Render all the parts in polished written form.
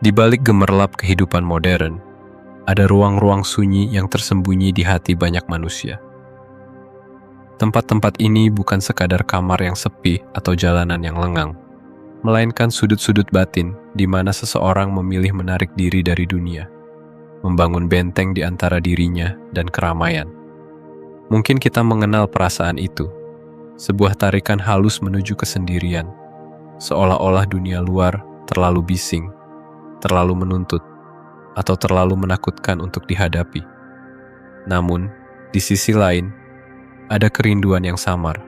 Di balik gemerlap kehidupan modern, ada ruang-ruang sunyi yang tersembunyi di hati banyak manusia. Tempat-tempat ini bukan sekadar kamar yang sepi atau jalanan yang lengang, melainkan sudut-sudut batin di mana seseorang memilih menarik diri dari dunia, membangun benteng di antara dirinya dan keramaian. Mungkin kita mengenal perasaan itu, sebuah tarikan halus menuju kesendirian, seolah-olah dunia luar terlalu bising, terlalu menuntut, atau terlalu menakutkan untuk dihadapi. Namun, di sisi lain, ada kerinduan yang samar,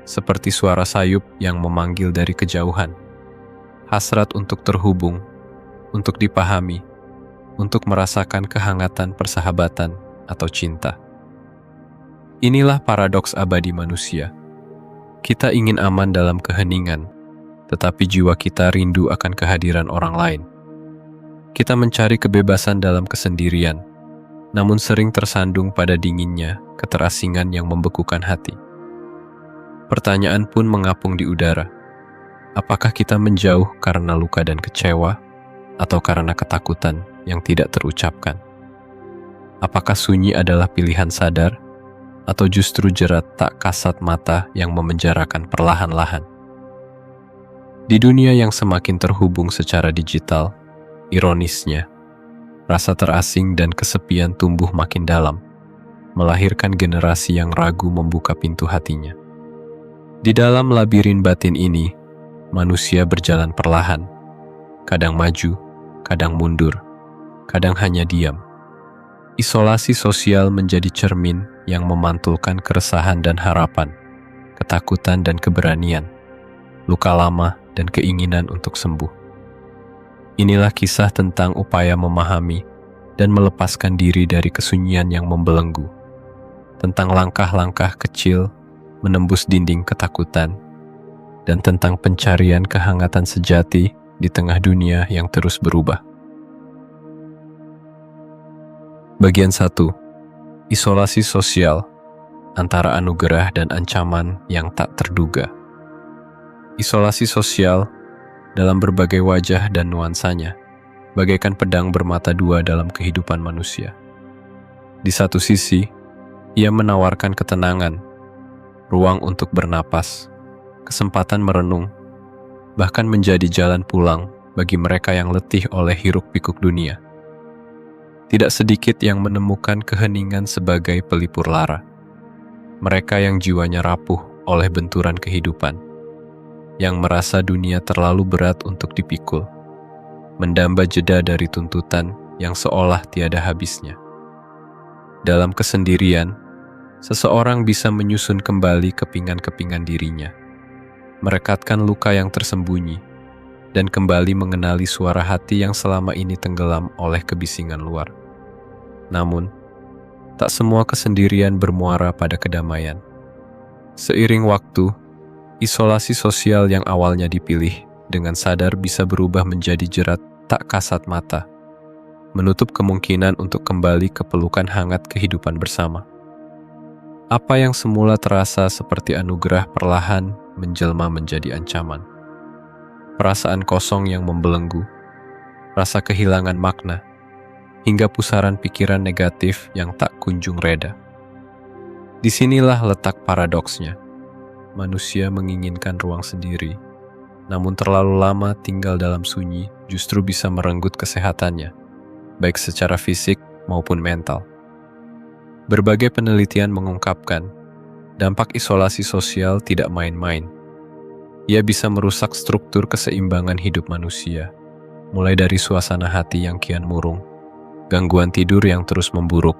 seperti suara sayup yang memanggil dari kejauhan. Hasrat untuk terhubung, untuk dipahami, untuk merasakan kehangatan persahabatan atau cinta. Inilah paradoks abadi manusia. Kita ingin aman dalam keheningan, tetapi jiwa kita rindu akan kehadiran orang lain. Kita mencari kebebasan dalam kesendirian, namun sering tersandung pada dinginnya keterasingan yang membekukan hati. Pertanyaan pun mengapung di udara. Apakah kita menjauh karena luka dan kecewa, atau karena ketakutan yang tidak terucapkan? Apakah sunyi adalah pilihan sadar, atau justru jerat tak kasat mata yang memenjarakan perlahan-lahan? Di dunia yang semakin terhubung secara digital, ironisnya, rasa terasing dan kesepian tumbuh makin dalam, melahirkan generasi yang ragu membuka pintu hatinya. Di dalam labirin batin ini, manusia berjalan perlahan, kadang maju, kadang mundur, kadang hanya diam. Isolasi sosial menjadi cermin yang memantulkan keresahan dan harapan, ketakutan dan keberanian, luka lama dan keinginan untuk sembuh. Inilah kisah tentang upaya memahami dan melepaskan diri dari kesunyian yang membelenggu, tentang langkah-langkah kecil menembus dinding ketakutan, dan tentang pencarian kehangatan sejati di tengah dunia yang terus berubah. Bagian 1. Isolasi sosial antara anugerah dan ancaman yang tak terduga. Isolasi sosial dalam berbagai wajah dan nuansanya, bagaikan pedang bermata dua dalam kehidupan manusia. Di satu sisi, ia menawarkan ketenangan, ruang untuk bernapas, kesempatan merenung, bahkan menjadi jalan pulang bagi mereka yang letih oleh hiruk-pikuk dunia. Tidak sedikit yang menemukan keheningan sebagai pelipur lara. Mereka yang jiwanya rapuh oleh benturan kehidupan, yang merasa dunia terlalu berat untuk dipikul, mendamba jeda dari tuntutan yang seolah tiada habisnya. Dalam kesendirian, seseorang bisa menyusun kembali kepingan-kepingan dirinya, merekatkan luka yang tersembunyi, dan kembali mengenali suara hati yang selama ini tenggelam oleh kebisingan luar. Namun, tak semua kesendirian bermuara pada kedamaian. Seiring waktu, isolasi sosial yang awalnya dipilih dengan sadar bisa berubah menjadi jerat tak kasat mata, menutup kemungkinan untuk kembali ke pelukan hangat kehidupan bersama. Apa yang semula terasa seperti anugerah perlahan menjelma menjadi ancaman. Perasaan kosong yang membelenggu, rasa kehilangan makna, hingga pusaran pikiran negatif yang tak kunjung reda. Disinilah letak paradoksnya. Manusia menginginkan ruang sendiri, namun terlalu lama tinggal dalam sunyi justru bisa merenggut kesehatannya, baik secara fisik maupun mental. Berbagai penelitian mengungkapkan, dampak isolasi sosial tidak main-main. Ia bisa merusak struktur keseimbangan hidup manusia, mulai dari suasana hati yang kian murung, gangguan tidur yang terus memburuk,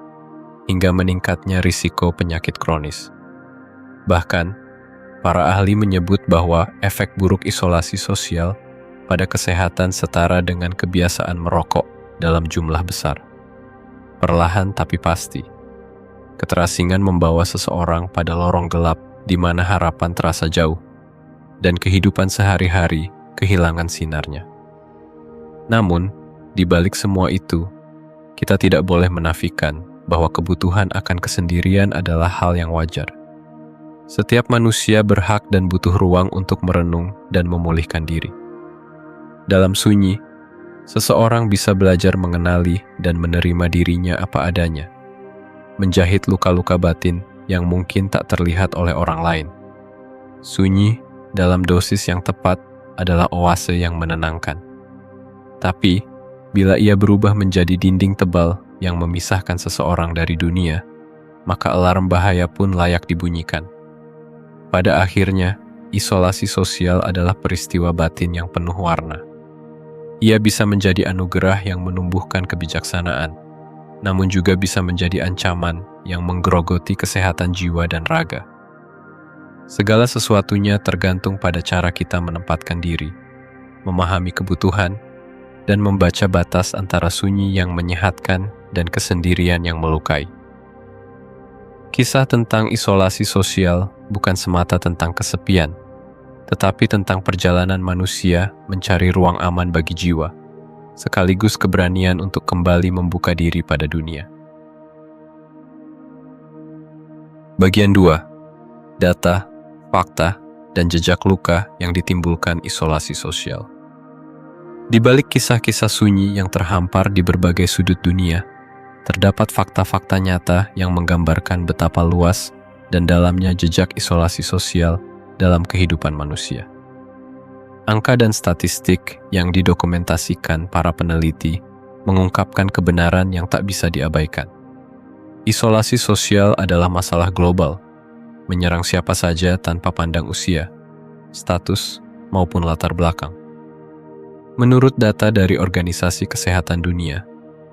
hingga meningkatnya risiko penyakit kronis. Bahkan, para ahli menyebut bahwa efek buruk isolasi sosial pada kesehatan setara dengan kebiasaan merokok dalam jumlah besar. Perlahan tapi pasti, keterasingan membawa seseorang pada lorong gelap di mana harapan terasa jauh, dan kehidupan sehari-hari kehilangan sinarnya. Namun, di balik semua itu, kita tidak boleh menafikan bahwa kebutuhan akan kesendirian adalah hal yang wajar. Setiap manusia berhak dan butuh ruang untuk merenung dan memulihkan diri. Dalam sunyi, Seseorang bisa belajar mengenali dan menerima dirinya apa adanya, menjahit luka-luka batin yang mungkin tak terlihat oleh orang lain. Sunyi dalam dosis yang tepat adalah oase yang menenangkan. Tapi, bila ia berubah menjadi dinding tebal yang memisahkan seseorang dari dunia, maka alarm bahaya pun layak dibunyikan. Pada akhirnya, isolasi sosial adalah peristiwa batin yang penuh warna. Ia bisa menjadi anugerah yang menumbuhkan kebijaksanaan, namun juga bisa menjadi ancaman yang menggerogoti kesehatan jiwa dan raga. Segala sesuatunya tergantung pada cara kita menempatkan diri, memahami kebutuhan, dan membaca batas antara sunyi yang menyehatkan dan kesendirian yang melukai. Kisah tentang isolasi sosial bukan semata tentang kesepian, tetapi tentang perjalanan manusia mencari ruang aman bagi jiwa, sekaligus keberanian untuk kembali membuka diri pada dunia. Bagian 2. Data, fakta, dan jejak luka yang ditimbulkan isolasi sosial. Di balik kisah-kisah sunyi yang terhampar di berbagai sudut dunia, terdapat fakta-fakta nyata yang menggambarkan betapa luas dan dalamnya jejak isolasi sosial dalam kehidupan manusia. Angka dan statistik yang didokumentasikan para peneliti mengungkapkan kebenaran yang tak bisa diabaikan. Isolasi sosial adalah masalah global, menyerang siapa saja tanpa pandang usia, status, maupun latar belakang. Menurut data dari Organisasi Kesehatan Dunia,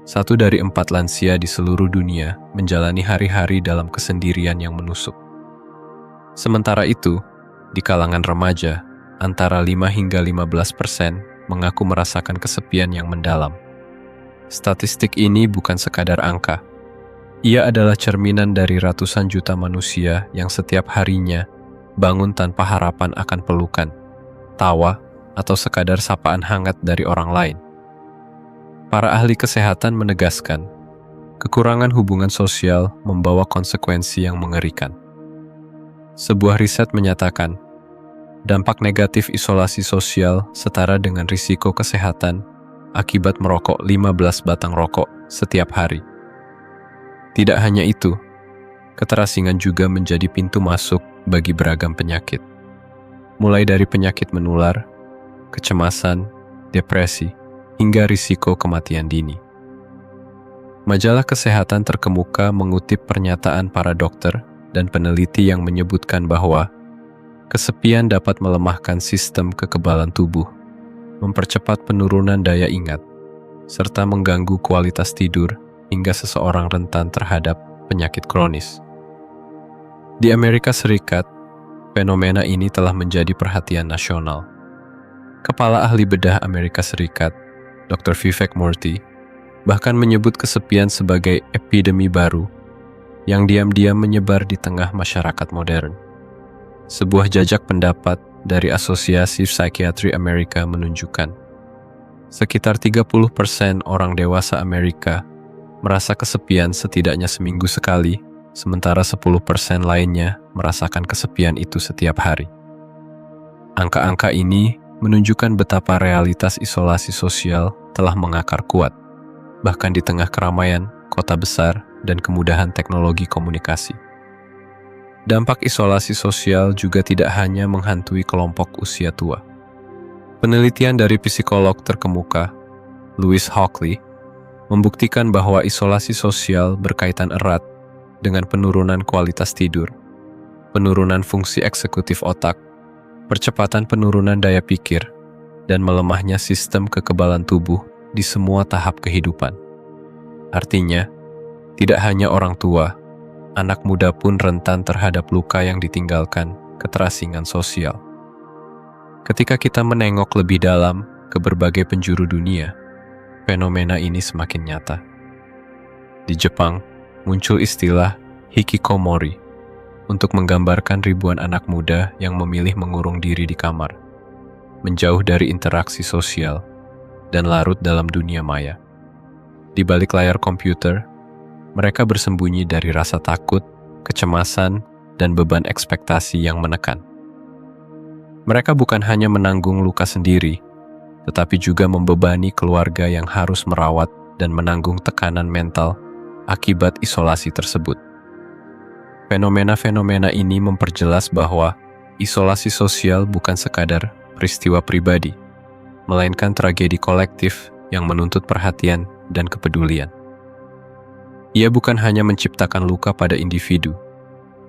1 dari 4 lansia di seluruh dunia menjalani hari-hari dalam kesendirian yang menusuk. Sementara itu, di kalangan remaja, antara 5 hingga 15% mengaku merasakan kesepian yang mendalam. Statistik ini bukan sekadar angka. Ia adalah cerminan dari ratusan juta manusia yang setiap harinya bangun tanpa harapan akan pelukan, tawa, atau sekadar sapaan hangat dari orang lain. Para ahli kesehatan menegaskan, kekurangan hubungan sosial membawa konsekuensi yang mengerikan. Sebuah riset menyatakan, dampak negatif isolasi sosial setara dengan risiko kesehatan akibat merokok 15 batang rokok setiap hari. Tidak hanya itu, keterasingan juga menjadi pintu masuk bagi beragam penyakit. Mulai dari penyakit menular, kecemasan, depresi, hingga risiko kematian dini. Majalah Kesehatan terkemuka mengutip pernyataan para dokter dan peneliti yang menyebutkan bahwa kesepian dapat melemahkan sistem kekebalan tubuh, mempercepat penurunan daya ingat, serta mengganggu kualitas tidur hingga seseorang rentan terhadap penyakit kronis. Di Amerika Serikat, fenomena ini telah menjadi perhatian nasional. Kepala Ahli Bedah Amerika Serikat, Dr. Vivek Murthy, bahkan menyebut kesepian sebagai epidemi baru yang diam-diam menyebar di tengah masyarakat modern. Sebuah jajak pendapat dari Asosiasi Psikiatri Amerika menunjukkan, sekitar 30% orang dewasa Amerika merasa kesepian setidaknya seminggu sekali, sementara 10% lainnya merasakan kesepian itu setiap hari. Angka-angka ini menunjukkan betapa realitas isolasi sosial telah mengakar kuat, bahkan di tengah keramaian, kota besar, dan kemudahan teknologi komunikasi. Dampak isolasi sosial juga tidak hanya menghantui kelompok usia tua. Penelitian dari psikolog terkemuka, Louis Hockley, membuktikan bahwa isolasi sosial berkaitan erat dengan penurunan kualitas tidur, penurunan fungsi eksekutif otak, percepatan penurunan daya pikir, dan melemahnya sistem kekebalan tubuh di semua tahap kehidupan. Artinya, tidak hanya orang tua, anak muda pun rentan terhadap luka yang ditinggalkan keterasingan sosial. Ketika kita menengok lebih dalam ke berbagai penjuru dunia, fenomena ini semakin nyata. Di Jepang, muncul istilah hikikomori untuk menggambarkan ribuan anak muda yang memilih mengurung diri di kamar, menjauh dari interaksi sosial, dan larut dalam dunia maya. Di balik layar komputer, mereka bersembunyi dari rasa takut, kecemasan, dan beban ekspektasi yang menekan. Mereka bukan hanya menanggung luka sendiri, tetapi juga membebani keluarga yang harus merawat dan menanggung tekanan mental akibat isolasi tersebut. Fenomena-fenomena ini memperjelas bahwa isolasi sosial bukan sekadar peristiwa pribadi, melainkan tragedi kolektif yang menuntut perhatian dan kepedulian. Ia bukan hanya menciptakan luka pada individu,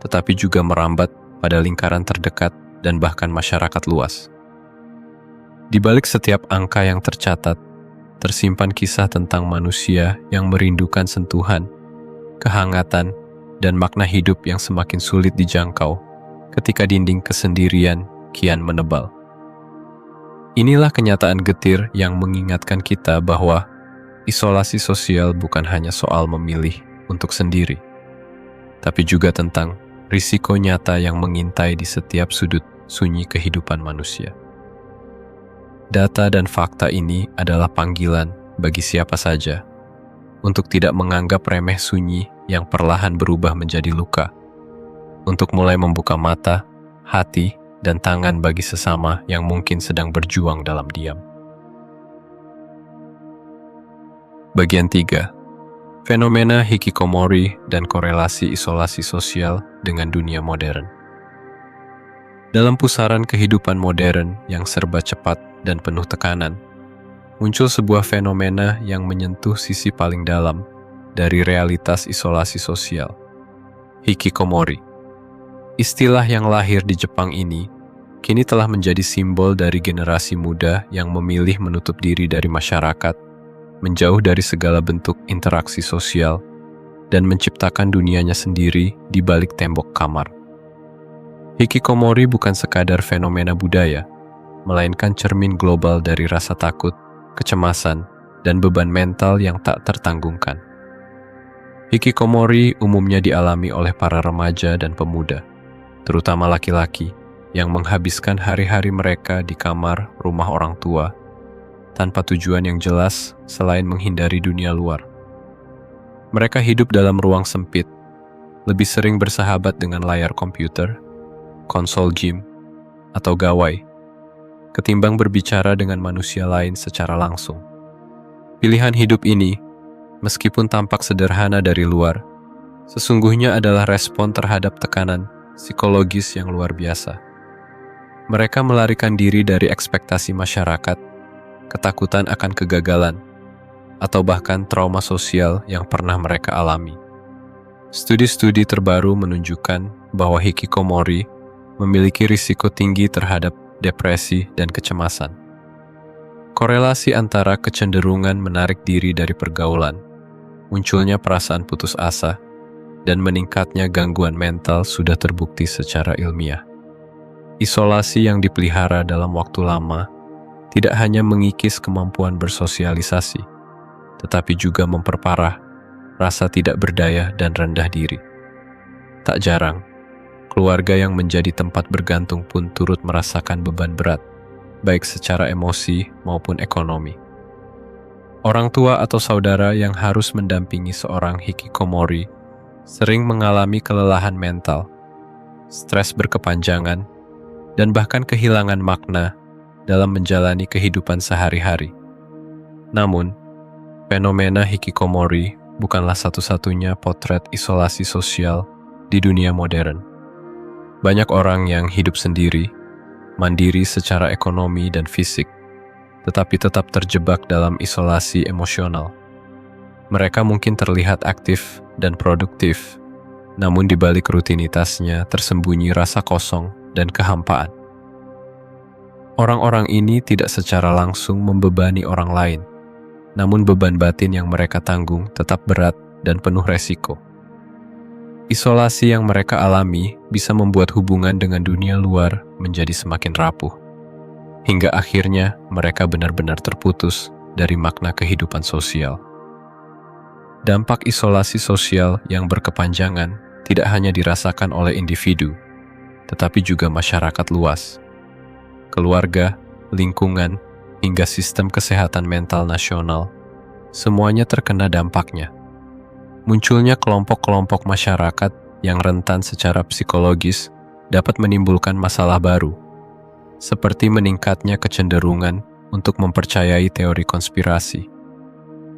tetapi juga merambat pada lingkaran terdekat dan bahkan masyarakat luas. Di balik setiap angka yang tercatat, tersimpan kisah tentang manusia yang merindukan sentuhan, kehangatan, dan makna hidup yang semakin sulit dijangkau ketika dinding kesendirian kian menebal. Inilah kenyataan getir yang mengingatkan kita bahwa isolasi sosial bukan hanya soal memilih untuk sendiri, tapi juga tentang risiko nyata yang mengintai di setiap sudut sunyi kehidupan manusia. Data dan fakta ini adalah panggilan bagi siapa saja untuk tidak menganggap remeh sunyi yang perlahan berubah menjadi luka, untuk mulai membuka mata, hati, dan tangan bagi sesama yang mungkin sedang berjuang dalam diam. Bagian 3. Fenomena hikikomori dan korelasi isolasi sosial dengan dunia modern. Dalam pusaran kehidupan modern yang serba cepat dan penuh tekanan, muncul sebuah fenomena yang menyentuh sisi paling dalam dari realitas isolasi sosial, hikikomori. Istilah yang lahir di Jepang ini kini telah menjadi simbol dari generasi muda yang memilih menutup diri dari masyarakat, menjauh dari segala bentuk interaksi sosial, dan menciptakan dunianya sendiri di balik tembok kamar. Hikikomori bukan sekadar fenomena budaya, melainkan cermin global dari rasa takut, kecemasan, dan beban mental yang tak tertanggungkan. Hikikomori umumnya dialami oleh para remaja dan pemuda, terutama laki-laki, yang menghabiskan hari-hari mereka di kamar rumah orang tua, tanpa tujuan yang jelas selain menghindari dunia luar. Mereka hidup dalam ruang sempit, lebih sering bersahabat dengan layar komputer, konsol game, atau gawai, ketimbang berbicara dengan manusia lain secara langsung. Pilihan hidup ini, meskipun tampak sederhana dari luar, sesungguhnya adalah respon terhadap tekanan psikologis yang luar biasa. Mereka melarikan diri dari ekspektasi masyarakat, ketakutan akan kegagalan, atau bahkan trauma sosial yang pernah mereka alami. Studi-studi terbaru menunjukkan bahwa hikikomori memiliki risiko tinggi terhadap depresi dan kecemasan. Korelasi antara kecenderungan menarik diri dari pergaulan, munculnya perasaan putus asa, dan meningkatnya gangguan mental sudah terbukti secara ilmiah. Isolasi yang dipelihara dalam waktu lama tidak hanya mengikis kemampuan bersosialisasi, tetapi juga memperparah rasa tidak berdaya dan rendah diri. Tak jarang, keluarga yang menjadi tempat bergantung pun turut merasakan beban berat, baik secara emosi maupun ekonomi. Orang tua atau saudara yang harus mendampingi seorang hikikomori sering mengalami kelelahan mental, stres berkepanjangan, dan bahkan kehilangan makna dalam menjalani kehidupan sehari-hari. Namun, fenomena hikikomori bukanlah satu-satunya potret isolasi sosial di dunia modern. Banyak orang yang hidup sendiri, mandiri secara ekonomi dan fisik, tetapi tetap terjebak dalam isolasi emosional. Mereka mungkin terlihat aktif dan produktif, namun di balik rutinitasnya tersembunyi rasa kosong dan kehampaan. Orang-orang ini tidak secara langsung membebani orang lain, namun beban batin yang mereka tanggung tetap berat dan penuh resiko. Isolasi yang mereka alami bisa membuat hubungan dengan dunia luar menjadi semakin rapuh, hingga akhirnya mereka benar-benar terputus dari makna kehidupan sosial. Dampak isolasi sosial yang berkepanjangan tidak hanya dirasakan oleh individu, tetapi juga masyarakat luas. Keluarga, lingkungan, hingga sistem kesehatan mental nasional, semuanya terkena dampaknya. Munculnya kelompok-kelompok masyarakat yang rentan secara psikologis dapat menimbulkan masalah baru, seperti meningkatnya kecenderungan untuk mempercayai teori konspirasi,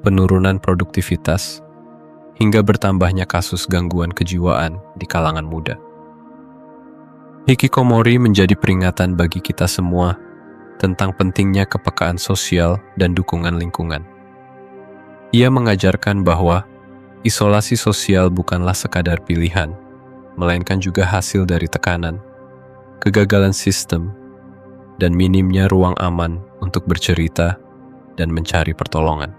penurunan produktivitas, hingga bertambahnya kasus gangguan kejiwaan di kalangan muda. Hikikomori menjadi peringatan bagi kita semua tentang pentingnya kepekaan sosial dan dukungan lingkungan. Ia mengajarkan bahwa isolasi sosial bukanlah sekadar pilihan, melainkan juga hasil dari tekanan, kegagalan sistem, dan minimnya ruang aman untuk bercerita dan mencari pertolongan.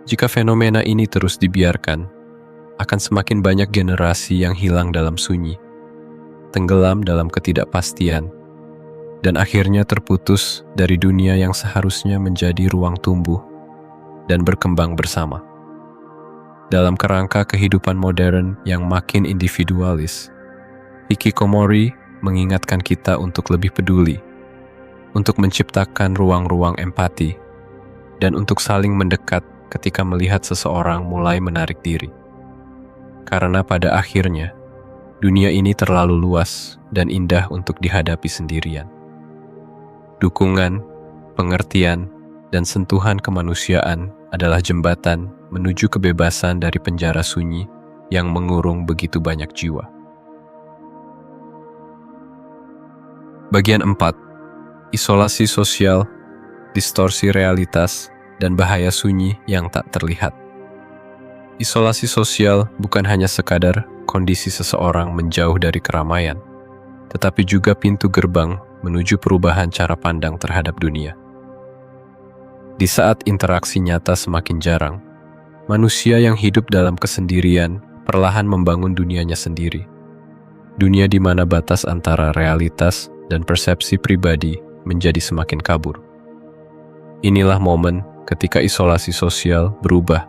Jika fenomena ini terus dibiarkan, akan semakin banyak generasi yang hilang dalam sunyi, tenggelam dalam ketidakpastian, dan akhirnya terputus dari dunia yang seharusnya menjadi ruang tumbuh dan berkembang bersama. Dalam kerangka kehidupan modern yang makin individualis, hikikomori mengingatkan kita untuk lebih peduli, untuk menciptakan ruang-ruang empati, dan untuk saling mendekat ketika melihat seseorang mulai menarik diri. Karena pada akhirnya, dunia ini terlalu luas dan indah untuk dihadapi sendirian. Dukungan, pengertian, dan sentuhan kemanusiaan adalah jembatan menuju kebebasan dari penjara sunyi yang mengurung begitu banyak jiwa. Bagian 4. Isolasi sosial, distorsi realitas, dan bahaya sunyi yang tak terlihat. Isolasi sosial bukan hanya sekadar kondisi seseorang menjauh dari keramaian, tetapi juga pintu gerbang menuju perubahan cara pandang terhadap dunia. Di saat interaksi nyata semakin jarang, manusia yang hidup dalam kesendirian perlahan membangun dunianya sendiri. Dunia di mana batas antara realitas dan persepsi pribadi menjadi semakin kabur. Inilah momen ketika isolasi sosial berubah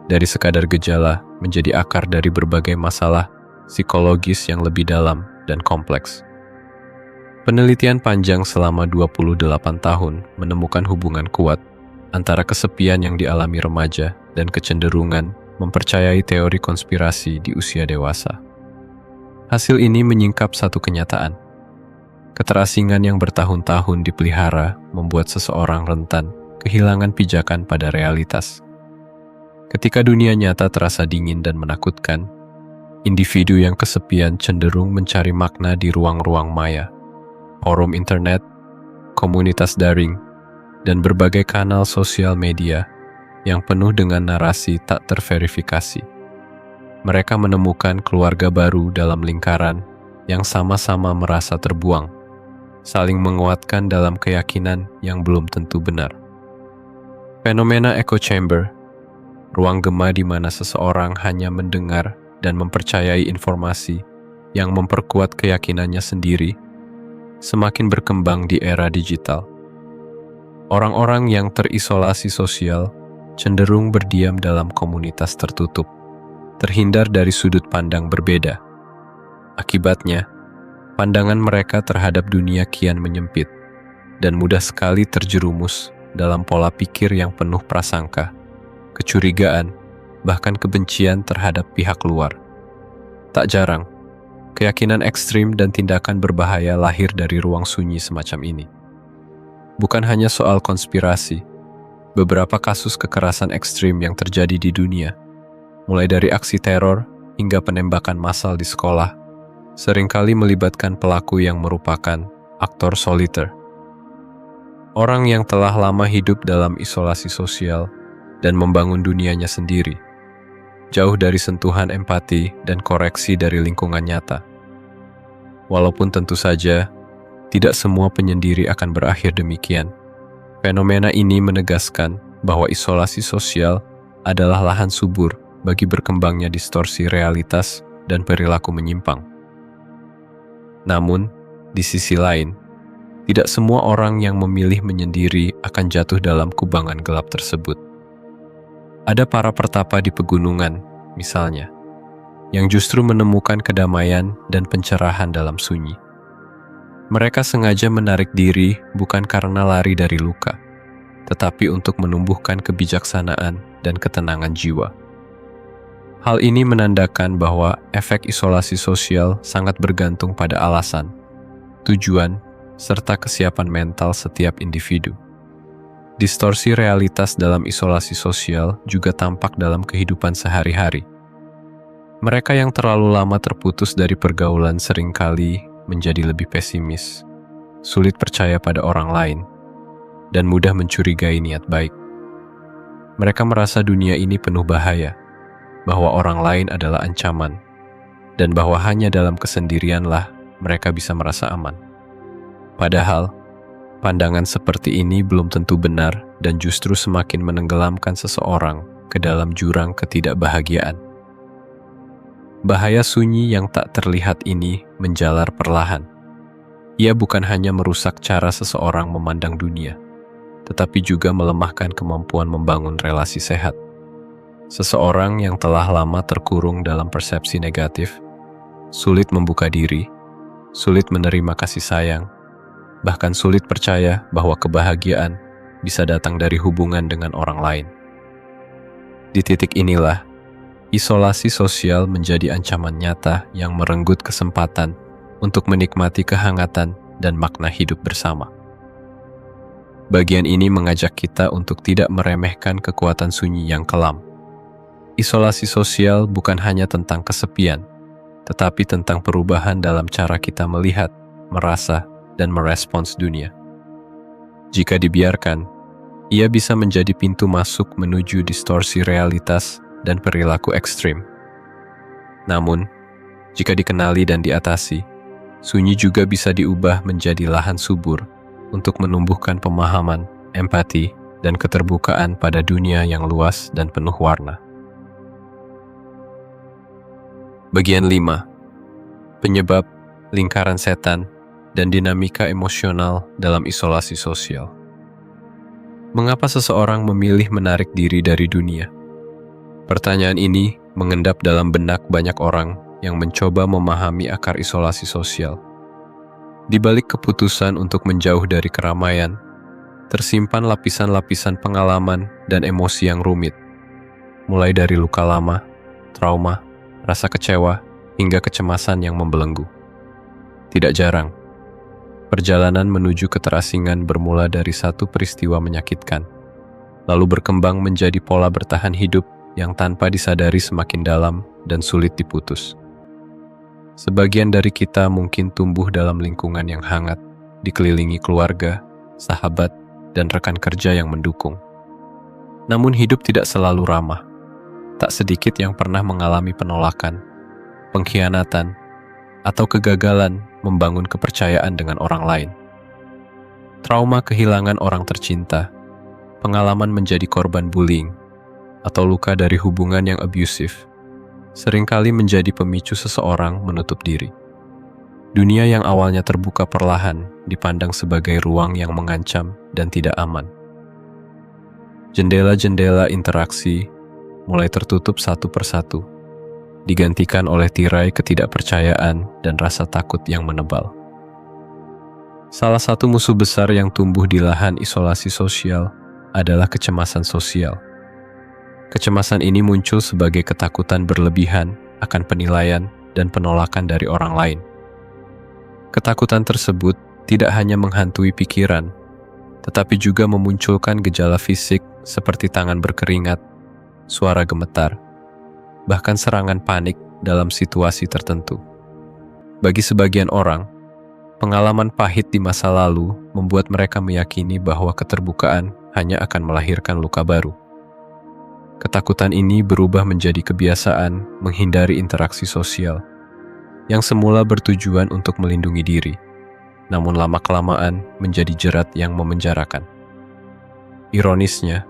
dari sekadar gejala menjadi akar dari berbagai masalah psikologis yang lebih dalam dan kompleks. Penelitian panjang selama 28 tahun menemukan hubungan kuat antara kesepian yang dialami remaja dan kecenderungan mempercayai teori konspirasi di usia dewasa. Hasil ini menyingkap satu kenyataan. Keterasingan yang bertahun-tahun dipelihara membuat seseorang rentan kehilangan pijakan pada realitas. Ketika dunia nyata terasa dingin dan menakutkan, individu yang kesepian cenderung mencari makna di ruang-ruang maya, forum internet, komunitas daring, dan berbagai kanal sosial media yang penuh dengan narasi tak terverifikasi. Mereka menemukan keluarga baru dalam lingkaran yang sama-sama merasa terbuang, saling menguatkan dalam keyakinan yang belum tentu benar. Fenomena echo chamber, ruang gema di mana seseorang hanya mendengar dan mempercayai informasi yang memperkuat keyakinannya sendiri, semakin berkembang di era digital. Orang-orang yang terisolasi sosial cenderung berdiam dalam komunitas tertutup, terhindar dari sudut pandang berbeda. Akibatnya, pandangan mereka terhadap dunia kian menyempit dan mudah sekali terjerumus dalam pola pikir yang penuh prasangka, kecurigaan, bahkan kebencian terhadap pihak luar. Tak jarang, keyakinan ekstrim dan tindakan berbahaya lahir dari ruang sunyi semacam ini. Bukan hanya soal konspirasi, beberapa kasus kekerasan ekstrim yang terjadi di dunia, mulai dari aksi teror hingga penembakan massal di sekolah, seringkali melibatkan pelaku yang merupakan aktor soliter. Orang yang telah lama hidup dalam isolasi sosial dan membangun dunianya sendiri, jauh dari sentuhan empati dan koreksi dari lingkungan nyata. Walaupun tentu saja, tidak semua penyendiri akan berakhir demikian. Fenomena ini menegaskan bahwa isolasi sosial adalah lahan subur bagi berkembangnya distorsi realitas dan perilaku menyimpang. Namun, di sisi lain, tidak semua orang yang memilih menyendiri akan jatuh dalam kubangan gelap tersebut. Ada para pertapa di pegunungan, misalnya, yang justru menemukan kedamaian dan pencerahan dalam sunyi. Mereka sengaja menarik diri bukan karena lari dari luka, tetapi untuk menumbuhkan kebijaksanaan dan ketenangan jiwa. Hal ini menandakan bahwa efek isolasi sosial sangat bergantung pada alasan, tujuan, serta kesiapan mental setiap individu. Distorsi realitas dalam isolasi sosial juga tampak dalam kehidupan sehari-hari. Mereka yang terlalu lama terputus dari pergaulan seringkali menjadi lebih pesimis, sulit percaya pada orang lain, dan mudah mencurigai niat baik. Mereka merasa dunia ini penuh bahaya, bahwa orang lain adalah ancaman, dan bahwa hanya dalam kesendirianlah mereka bisa merasa aman. Padahal, pandangan seperti ini belum tentu benar dan justru semakin menenggelamkan seseorang ke dalam jurang ketidakbahagiaan. Bahaya sunyi yang tak terlihat ini menjalar perlahan. Ia bukan hanya merusak cara seseorang memandang dunia, tetapi juga melemahkan kemampuan membangun relasi sehat. Seseorang yang telah lama terkurung dalam persepsi negatif, sulit membuka diri, sulit menerima kasih sayang, bahkan sulit percaya bahwa kebahagiaan bisa datang dari hubungan dengan orang lain. Di titik inilah, isolasi sosial menjadi ancaman nyata yang merenggut kesempatan untuk menikmati kehangatan dan makna hidup bersama. Bagian ini mengajak kita untuk tidak meremehkan kekuatan sunyi yang kelam. Isolasi sosial bukan hanya tentang kesepian, tetapi tentang perubahan dalam cara kita melihat, merasa, dan merespons dunia. Jika dibiarkan, ia bisa menjadi pintu masuk menuju distorsi realitas dan perilaku ekstrim. Namun, jika dikenali dan diatasi, sunyi juga bisa diubah menjadi lahan subur untuk menumbuhkan pemahaman, empati, dan keterbukaan pada dunia yang luas dan penuh warna. Bagian 5. Penyebab, lingkaran setan, dan dinamika emosional dalam isolasi sosial. Mengapa seseorang memilih menarik diri dari dunia? Pertanyaan ini mengendap dalam benak banyak orang yang mencoba memahami akar isolasi sosial. Di balik keputusan untuk menjauh dari keramaian, tersimpan lapisan-lapisan pengalaman dan emosi yang rumit, mulai dari luka lama, trauma, rasa kecewa, hingga kecemasan yang membelenggu. Tidak jarang, perjalanan menuju keterasingan bermula dari satu peristiwa menyakitkan, lalu berkembang menjadi pola bertahan hidup yang tanpa disadari semakin dalam dan sulit diputus. Sebagian dari kita mungkin tumbuh dalam lingkungan yang hangat, dikelilingi keluarga, sahabat, dan rekan kerja yang mendukung. Namun hidup tidak selalu ramah. Tak sedikit yang pernah mengalami penolakan, pengkhianatan, atau kegagalan membangun kepercayaan dengan orang lain. Trauma kehilangan orang tercinta, pengalaman menjadi korban bullying, atau luka dari hubungan yang abusif, seringkali menjadi pemicu seseorang menutup diri. Dunia yang awalnya terbuka perlahan dipandang sebagai ruang yang mengancam dan tidak aman. Jendela-jendela interaksi mulai tertutup satu persatu, digantikan oleh tirai ketidakpercayaan dan rasa takut yang menebal. Salah satu musuh besar yang tumbuh di lahan isolasi sosial adalah kecemasan sosial. Kecemasan ini muncul sebagai ketakutan berlebihan akan penilaian dan penolakan dari orang lain. Ketakutan tersebut tidak hanya menghantui pikiran, tetapi juga memunculkan gejala fisik seperti tangan berkeringat, suara gemetar, bahkan serangan panik dalam situasi tertentu. Bagi sebagian orang, pengalaman pahit di masa lalu membuat mereka meyakini bahwa keterbukaan hanya akan melahirkan luka baru. Ketakutan ini berubah menjadi kebiasaan menghindari interaksi sosial, yang semula bertujuan untuk melindungi diri, namun lama-kelamaan menjadi jerat yang memenjarakan. Ironisnya,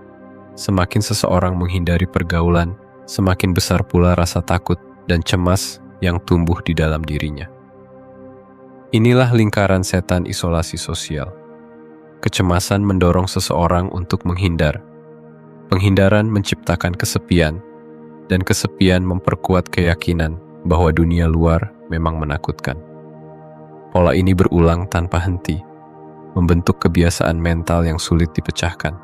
semakin seseorang menghindari pergaulan, semakin besar pula rasa takut dan cemas yang tumbuh di dalam dirinya. Inilah lingkaran setan isolasi sosial. Kecemasan mendorong seseorang untuk menghindar. Penghindaran menciptakan kesepian, dan kesepian memperkuat keyakinan bahwa dunia luar memang menakutkan. Pola ini berulang tanpa henti, membentuk kebiasaan mental yang sulit dipecahkan.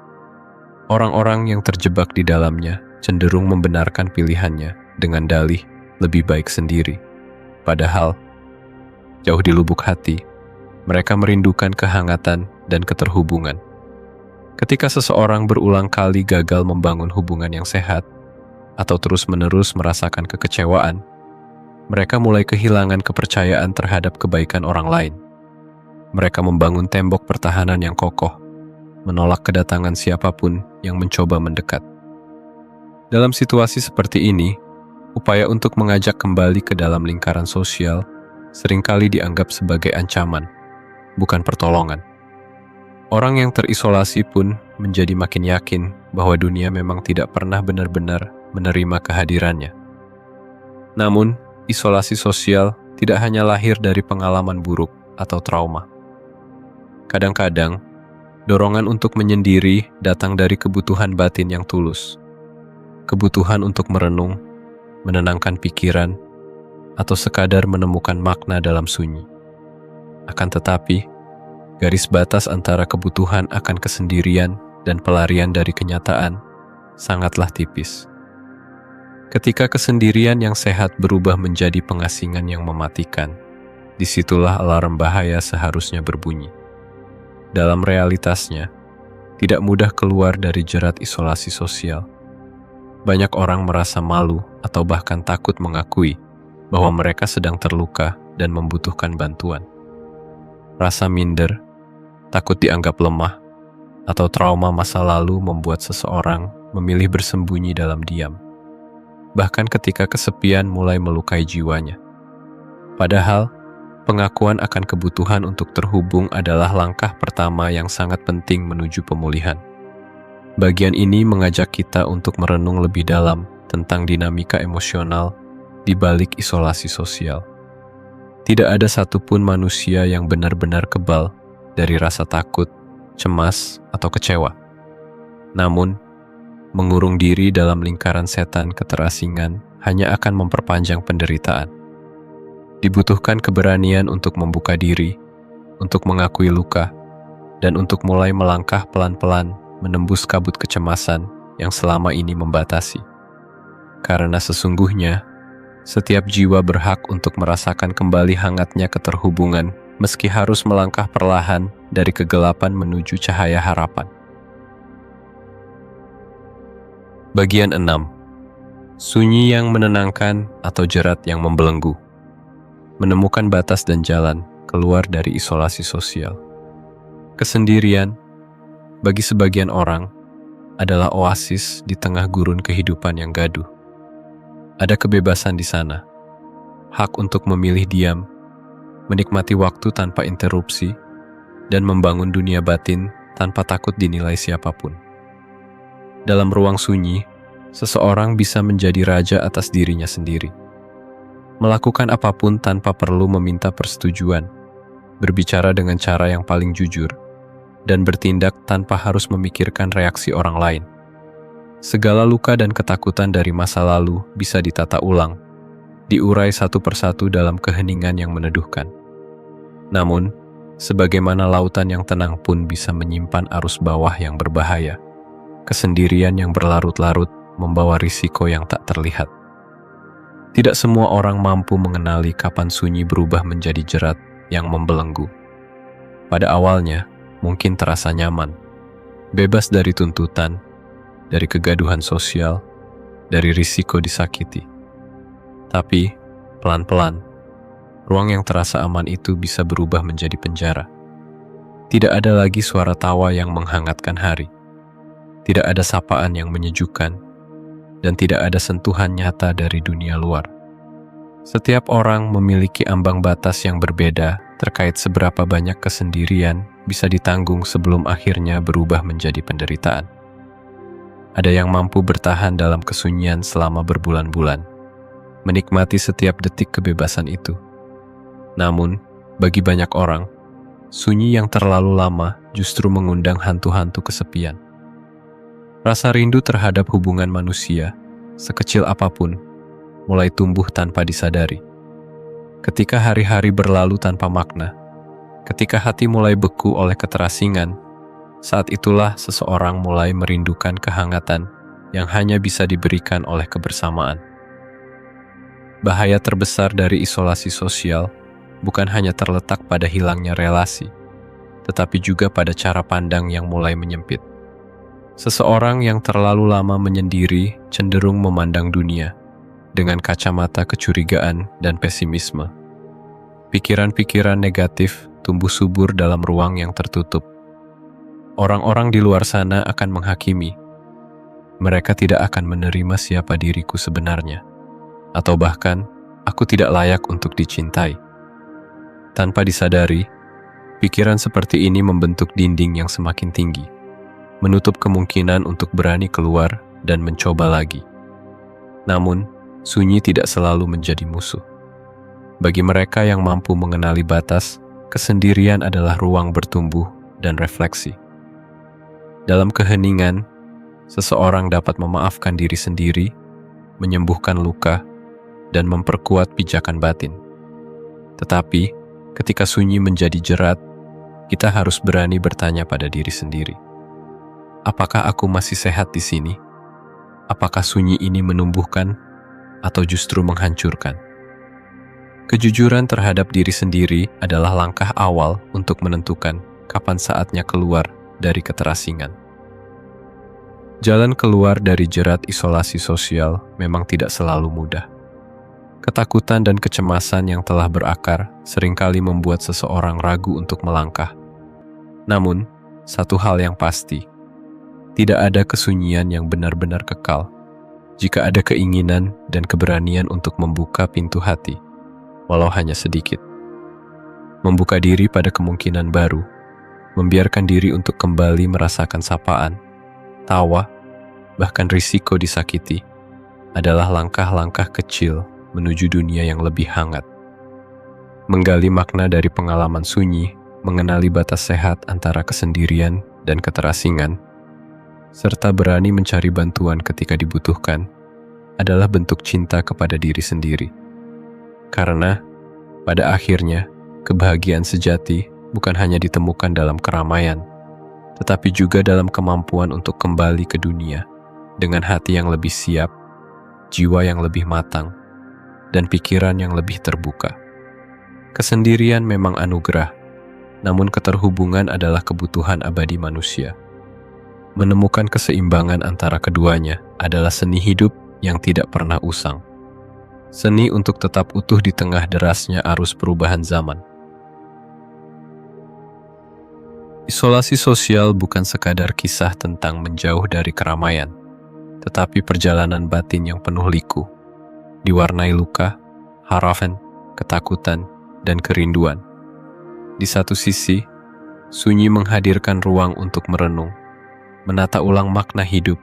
Orang-orang yang terjebak di dalamnya cenderung membenarkan pilihannya dengan dalih lebih baik sendiri. Padahal, jauh di lubuk hati, mereka merindukan kehangatan dan keterhubungan. Ketika seseorang berulang kali gagal membangun hubungan yang sehat atau terus-menerus merasakan kekecewaan, mereka mulai kehilangan kepercayaan terhadap kebaikan orang lain. Mereka membangun tembok pertahanan yang kokoh, menolak kedatangan siapapun yang mencoba mendekat. Dalam situasi seperti ini, upaya untuk mengajak kembali ke dalam lingkaran sosial seringkali dianggap sebagai ancaman, bukan pertolongan. Orang yang terisolasi pun menjadi makin yakin bahwa dunia memang tidak pernah benar-benar menerima kehadirannya. Namun, isolasi sosial tidak hanya lahir dari pengalaman buruk atau trauma. Kadang-kadang, dorongan untuk menyendiri datang dari kebutuhan batin yang tulus. Kebutuhan untuk merenung, menenangkan pikiran, atau sekadar menemukan makna dalam sunyi. Akan tetapi, garis batas antara kebutuhan akan kesendirian dan pelarian dari kenyataan sangatlah tipis. Ketika kesendirian yang sehat berubah menjadi pengasingan yang mematikan, disitulah alarm bahaya seharusnya berbunyi. Dalam realitasnya, tidak mudah keluar dari jerat isolasi sosial. Banyak orang merasa malu atau bahkan takut mengakui bahwa mereka sedang terluka dan membutuhkan bantuan. Rasa minder, takut dianggap lemah, atau trauma masa lalu membuat seseorang memilih bersembunyi dalam diam, bahkan ketika kesepian mulai melukai jiwanya. Padahal, pengakuan akan kebutuhan untuk terhubung adalah langkah pertama yang sangat penting menuju pemulihan. Bagian ini mengajak kita untuk merenung lebih dalam tentang dinamika emosional di balik isolasi sosial. Tidak ada satupun manusia yang benar-benar kebal dari rasa takut, cemas, atau kecewa. Namun, mengurung diri dalam lingkaran setan keterasingan hanya akan memperpanjang penderitaan. Dibutuhkan keberanian untuk membuka diri, untuk mengakui luka, dan untuk mulai melangkah pelan-pelan menembus kabut kecemasan yang selama ini membatasi. Karena sesungguhnya, setiap jiwa berhak untuk merasakan kembali hangatnya keterhubungan meski harus melangkah perlahan dari kegelapan menuju cahaya harapan. Bagian 6. Sunyi yang menenangkan atau jerat yang membelenggu. Menemukan batas dan jalan keluar dari isolasi sosial. Kesendirian, bagi sebagian orang, adalah oasis di tengah gurun kehidupan yang gaduh. Ada kebebasan di sana, hak untuk memilih diam, menikmati waktu tanpa interupsi, dan membangun dunia batin tanpa takut dinilai siapapun. Dalam ruang sunyi, seseorang bisa menjadi raja atas dirinya sendiri. Melakukan apapun tanpa perlu meminta persetujuan, berbicara dengan cara yang paling jujur, dan bertindak tanpa harus memikirkan reaksi orang lain. Segala luka dan ketakutan dari masa lalu bisa ditata ulang, diurai satu persatu dalam keheningan yang meneduhkan. Namun, sebagaimana lautan yang tenang pun bisa menyimpan arus bawah yang berbahaya. Kesendirian yang berlarut-larut membawa risiko yang tak terlihat. Tidak semua orang mampu mengenali kapan sunyi berubah menjadi jerat yang membelenggu. Pada awalnya, mungkin terasa nyaman, bebas dari tuntutan, dari kegaduhan sosial, dari risiko disakiti. Tapi, pelan-pelan, ruang yang terasa aman itu bisa berubah menjadi penjara. Tidak ada lagi suara tawa yang menghangatkan hari. Tidak ada sapaan yang menyejukkan, dan tidak ada sentuhan nyata dari dunia luar. Setiap orang memiliki ambang batas yang berbeda terkait seberapa banyak kesendirian bisa ditanggung sebelum akhirnya berubah menjadi penderitaan. Ada yang mampu bertahan dalam kesunyian selama berbulan-bulan, menikmati setiap detik kebebasan itu. Namun, bagi banyak orang, sunyi yang terlalu lama justru mengundang hantu-hantu kesepian. Rasa rindu terhadap hubungan manusia, sekecil apapun, mulai tumbuh tanpa disadari. Ketika hari-hari berlalu tanpa makna, ketika hati mulai beku oleh keterasingan, saat itulah seseorang mulai merindukan kehangatan yang hanya bisa diberikan oleh kebersamaan. Bahaya terbesar dari isolasi sosial bukan hanya terletak pada hilangnya relasi, tetapi juga pada cara pandang yang mulai menyempit. Seseorang yang terlalu lama menyendiri cenderung memandang dunia dengan kacamata kecurigaan dan pesimisme. Pikiran-pikiran negatif tumbuh subur dalam ruang yang tertutup. Orang-orang di luar sana akan menghakimi. Mereka tidak akan menerima siapa diriku sebenarnya, atau bahkan aku tidak layak untuk dicintai. Tanpa disadari, pikiran seperti ini membentuk dinding yang semakin tinggi, menutup kemungkinan untuk berani keluar dan mencoba lagi. Namun, sunyi tidak selalu menjadi musuh. Bagi mereka yang mampu mengenali batas, kesendirian adalah ruang bertumbuh dan refleksi. Dalam keheningan, seseorang dapat memaafkan diri sendiri, menyembuhkan luka, dan memperkuat pijakan batin. Tetapi, ketika sunyi menjadi jerat, kita harus berani bertanya pada diri sendiri. Apakah aku masih sehat di sini? Apakah sunyi ini menumbuhkan atau justru menghancurkan? Kejujuran terhadap diri sendiri adalah langkah awal untuk menentukan kapan saatnya keluar dari keterasingan. Jalan keluar dari jerat isolasi sosial memang tidak selalu mudah. Ketakutan dan kecemasan yang telah berakar seringkali membuat seseorang ragu untuk melangkah. Namun, satu hal yang pasti, tidak ada kesunyian yang benar-benar kekal jika ada keinginan dan keberanian untuk membuka pintu hati, walau hanya sedikit. Membuka diri pada kemungkinan baru, membiarkan diri untuk kembali merasakan sapaan, tawa, bahkan risiko disakiti, adalah langkah-langkah kecil menuju dunia yang lebih hangat. Menggali makna dari pengalaman sunyi, mengenali batas sehat antara kesendirian dan keterasingan, serta berani mencari bantuan ketika dibutuhkan, adalah bentuk cinta kepada diri sendiri. Karena, pada akhirnya, kebahagiaan sejati bukan hanya ditemukan dalam keramaian, tetapi juga dalam kemampuan untuk kembali ke dunia dengan hati yang lebih siap, jiwa yang lebih matang, dan pikiran yang lebih terbuka. Kesendirian memang anugerah, namun keterhubungan adalah kebutuhan abadi manusia. Menemukan keseimbangan antara keduanya adalah seni hidup yang tidak pernah usang. Seni untuk tetap utuh di tengah derasnya arus perubahan zaman. Isolasi sosial bukan sekadar kisah tentang menjauh dari keramaian, tetapi perjalanan batin yang penuh liku, diwarnai luka, harapan, ketakutan, dan kerinduan. Di satu sisi, sunyi menghadirkan ruang untuk merenung, menata ulang makna hidup,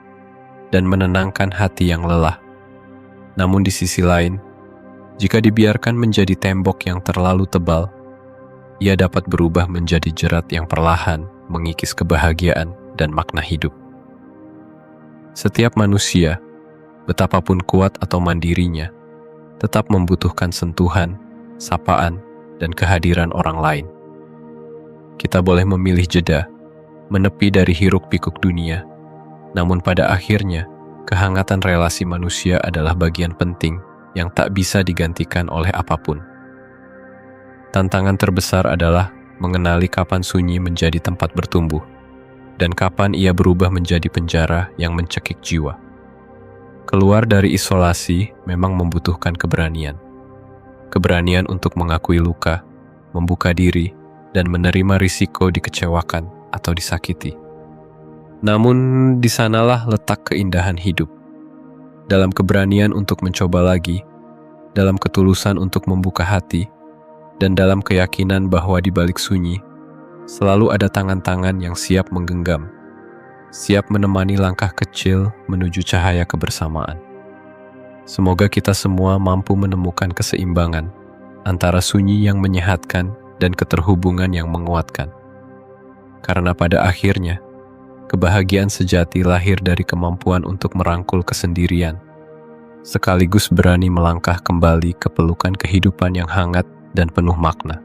dan menenangkan hati yang lelah. Namun di sisi lain, jika dibiarkan menjadi tembok yang terlalu tebal, ia dapat berubah menjadi jerat yang perlahan mengikis kebahagiaan dan makna hidup. Setiap manusia, betapapun kuat atau mandirinya, tetap membutuhkan sentuhan, sapaan, dan kehadiran orang lain. Kita boleh memilih jeda, menepi dari hiruk-pikuk dunia, namun pada akhirnya, kehangatan relasi manusia adalah bagian penting yang tak bisa digantikan oleh apapun. Tantangan terbesar adalah mengenali kapan sunyi menjadi tempat bertumbuh, dan kapan ia berubah menjadi penjara yang mencekik jiwa. Keluar dari isolasi memang membutuhkan keberanian. Keberanian untuk mengakui luka, membuka diri, dan menerima risiko dikecewakan atau disakiti. Namun, di sanalah letak keindahan hidup. Dalam keberanian untuk mencoba lagi, dalam ketulusan untuk membuka hati, dan dalam keyakinan bahwa di balik sunyi, selalu ada tangan-tangan yang siap menggenggam, siap menemani langkah kecil menuju cahaya kebersamaan. Semoga kita semua mampu menemukan keseimbangan antara sunyi yang menyehatkan dan keterhubungan yang menguatkan. Karena pada akhirnya, kebahagiaan sejati lahir dari kemampuan untuk merangkul kesendirian, sekaligus berani melangkah kembali ke pelukan kehidupan yang hangat dan penuh makna.